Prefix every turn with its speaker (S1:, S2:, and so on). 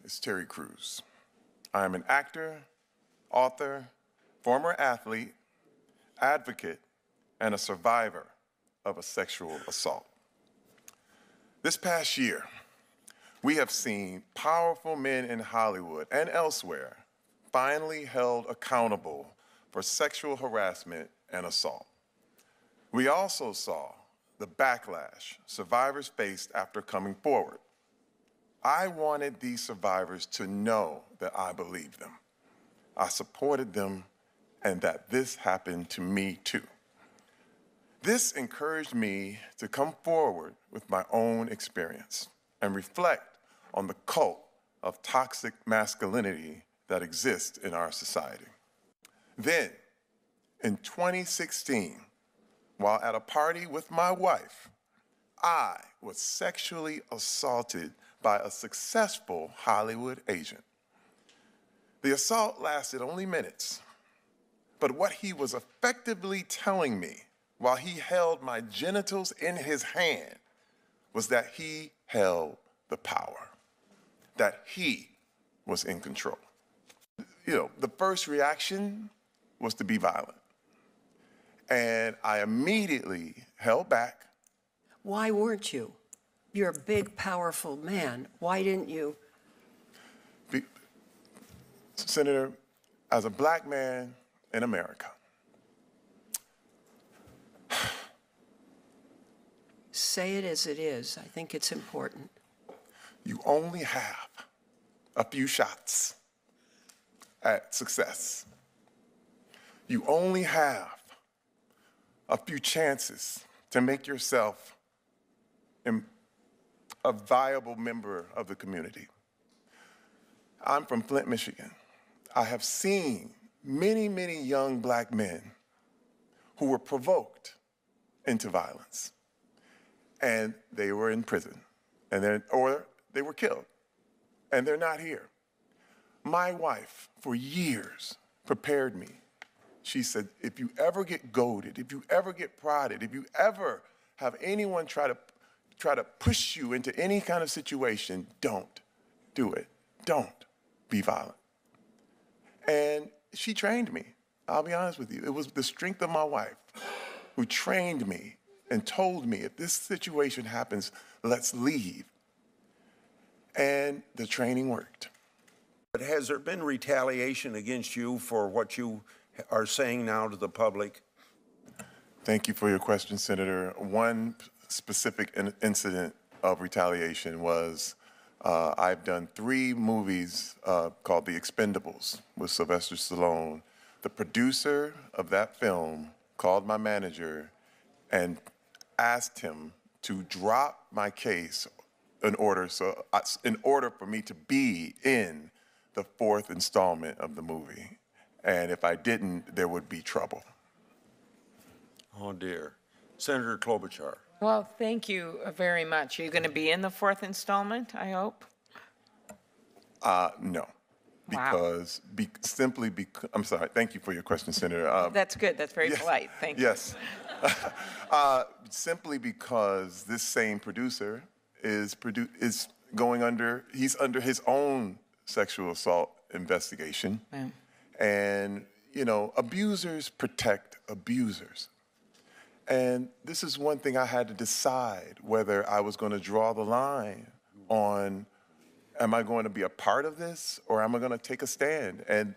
S1: is Terry Crews. I am an actor, author, former athlete, advocate, and a survivor of a sexual assault. This past year, we have seen powerful men in Hollywood and elsewhere finally held accountable for sexual harassment and assault. We also saw the backlash survivors faced after coming forward. I wanted these survivors to know that I believed them, I supported them, and that this happened to me too. This encouraged me to come forward with my own experience and reflect on the cult of toxic masculinity that exists in our society. Then, in 2016, while at a party with my wife, I was sexually assaulted by a successful Hollywood agent. The assault lasted only minutes, but what he was effectively telling me while he held my genitals in his hand was that he held the power, that he was in control. You know, the first reaction was to be violent. And I immediately held back.
S2: Why weren't you? You're a big, powerful man. Why didn't you?
S1: Senator, as a black man in America,
S2: say it as it is. I think it's important.
S1: You only have a few shots at success. You only have a few chances to make yourself a viable member of the community. I'm from Flint, Michigan. I have seen many, many young black men who were provoked into violence, and they were in prison, or they were killed, and they're not here. My wife, for years, prepared me. She said, if you ever get goaded, if you ever get prodded, if you ever have anyone try to push you into any kind of situation, don't do it. Don't be violent. And she trained me. I'll be honest with you. It was the strength of my wife who trained me and told me, if this situation happens, let's leave. And the training worked.
S3: But has there been retaliation against you for what you are saying now to the public?
S1: Thank you for your question, Senator. One specific incident of retaliation was I've done 3 movies called The Expendables with Sylvester Stallone. The producer of that film called my manager and asked him to drop my case in order for me to be in the 4th installment of the movie. And if I didn't, there would be trouble.
S3: Oh, dear. Senator Klobuchar.
S4: Well, thank you very much. Are you going to be in the 4th installment, I hope?
S1: No.
S4: Wow.
S1: Simply because, I'm sorry, thank you for your question, Senator.
S4: That's good. That's very
S1: yes,
S4: polite. Thank you.
S1: Yes. Simply because this same producer is he's under his own sexual assault investigation.
S4: Yeah.
S1: And, you know, abusers protect abusers. And this is one thing I had to decide whether I was going to draw the line on, am I going to be a part of this or am I going to take a stand? And